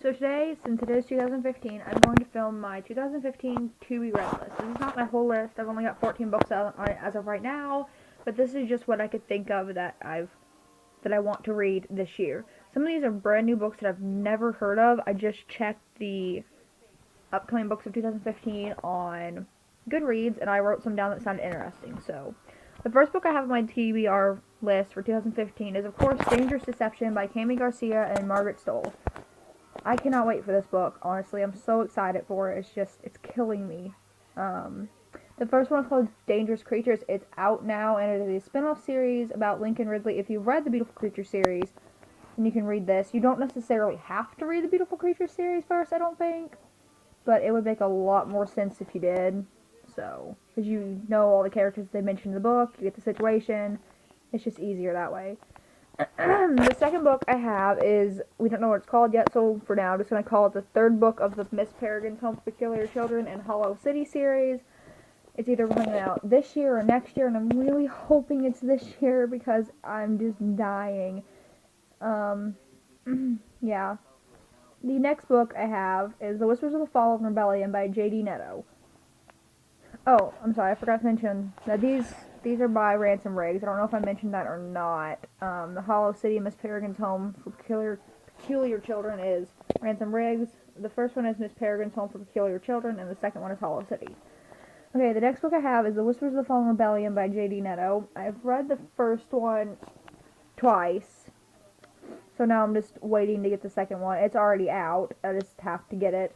So today, since it is 2015, I'm going to film my 2015 To Be Read list. This is not my whole list. I've only got 14 books on it as of right now, but this is just what I could think of that I want to read this year. Some of these are brand new books that I've never heard of. I just checked the upcoming books of 2015 on Goodreads, and I wrote some down that sounded interesting. So, the first book I have on my TBR list for 2015 is, of course, Dangerous Deception by Cami Garcia and Margaret Stoll. I cannot wait for this book, honestly. I'm so excited for it. It's killing me. The first one is called Dangerous Creatures. It's out now, and it is a spin-off series about Lincoln Ridley. If you've read the Beautiful Creatures series, then you can read this. You don't necessarily have to read the Beautiful Creatures series first, I don't think, but it would make a lot more sense if you did. So, because you know all the characters they mentioned in the book, you get the situation. It's just easier that way. The second book I have is, we don't know what it's called yet, so for now I'm just going to call it the third book of the Miss Peregrine's Home for Peculiar Children and Hollow City series. It's either coming out this year or next year, and I'm really hoping it's this year because I'm just dying. Yeah. The next book I have is The Whispers of the Fall of Rebellion by J.D. Netto. Oh, I'm sorry, I forgot to mention that these are by Ransom Riggs. I don't know if I mentioned that or not. The Hollow City, Miss Peregrine's Home for Peculiar Children is Ransom Riggs. The first one is Miss Peregrine's Home for Peculiar Children, and the second one is Hollow City. Okay, the next book I have is The Whispers of the Fallen Rebellion by J.D. Netto. I've read the first one twice, so now I'm just waiting to get the second one. It's already out. I just have to get it.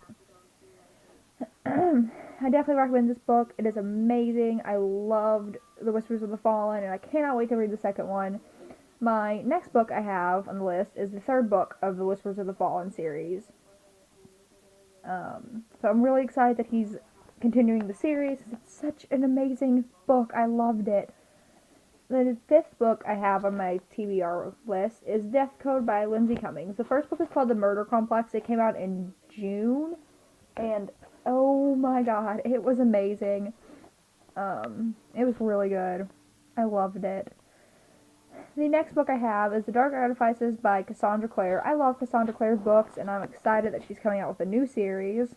I definitely recommend this book. It is amazing. I loved The Whispers of the Fallen, and I cannot wait to read the second one. My next book I have on the list is the third book of the Whispers of the Fallen series. So I'm really excited that he's continuing the series. It's such an amazing book. I loved it. The fifth book I have on my TBR list is Death Code by Lindsay Cummings. The first book is called The Murder Complex. It came out in June, and oh my god, it was amazing. It was really good. I loved it. The next book I have is The Dark Artifices by Cassandra Clare. I love Cassandra Clare's books, and I'm excited that she's coming out with a new series.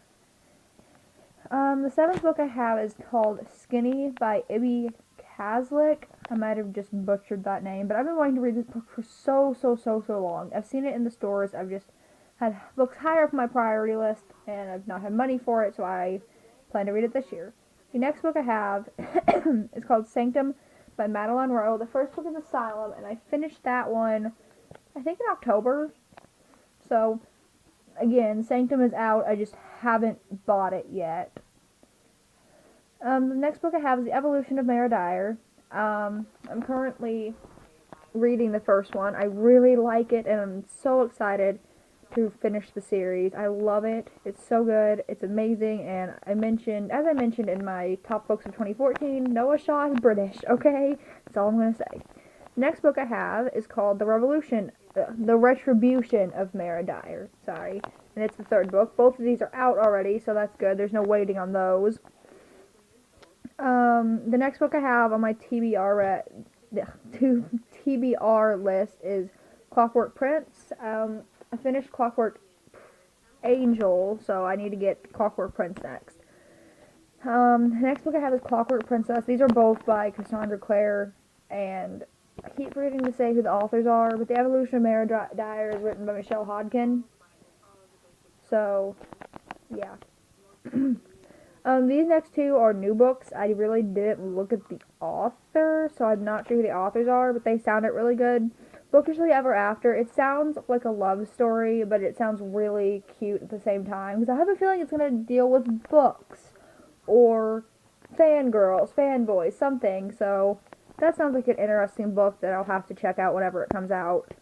The seventh book I have is called Skinny by Ibby Kazlik. I might have just butchered that name, but I've been wanting to read this book for so long. I've seen it in the stores. I've just had books higher up on my priority list, and I've not had money for it, so I plan to read it this year. The next book I have is called Sanctum by Madeline Rowe. The first book is Asylum, and I finished that one, I think, in October. So, again, Sanctum is out. I just haven't bought it yet. The next book I have is The Evolution of Mara Dyer. I'm currently reading the first one. I really like it, and I'm so excited to finish the series. I love it. It's so good. It's amazing, and as I mentioned in my top books of 2014, Noah Shaw is British, okay? That's all I'm going to say. The next book I have is called The Retribution of Mara Dyer, sorry, and it's the third book. Both of these are out already, so that's good. There's no waiting on those. The next book I have on my TBR list is Clockwork Prince. I finished Clockwork Angel, so I need to get Clockwork Prince next. The next book I have is Clockwork Princess. These are both by Cassandra Clare, and I keep forgetting to say who the authors are, but The Evolution of Mara Dyer is written by Michelle Hodgkin. So, yeah. These next two are new books. I really didn't look at the author, so I'm not sure who the authors are, but they sounded really good. Bookishly Ever After. It sounds like a love story, but it sounds really cute at the same time, because I have a feeling it's going to deal with books, or fangirls, fanboys, something, so that sounds like an interesting book that I'll have to check out whenever it comes out.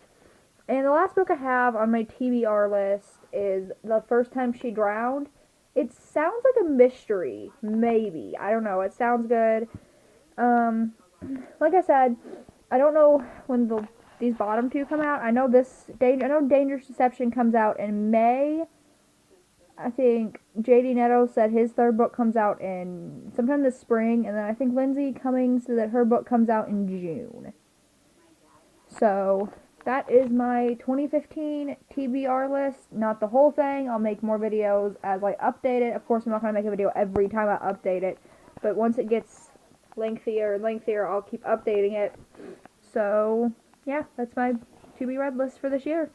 And the last book I have on my TBR list is The First Time She Drowned. It sounds like a mystery, maybe. I don't know. It sounds good. Like I said, I don't know when these bottom two come out. I know Dangerous Deception comes out in May. I think J.D. Netto said his third book comes out in sometime this spring, and then I think Lindsay Cummings said that her book comes out in June. So, that is my 2015 TBR list. Not the whole thing. I'll make more videos as I update it. Of course, I'm not going to make a video every time I update it, but once it gets lengthier and lengthier, I'll keep updating it. So, yeah, that's my to be read list for this year.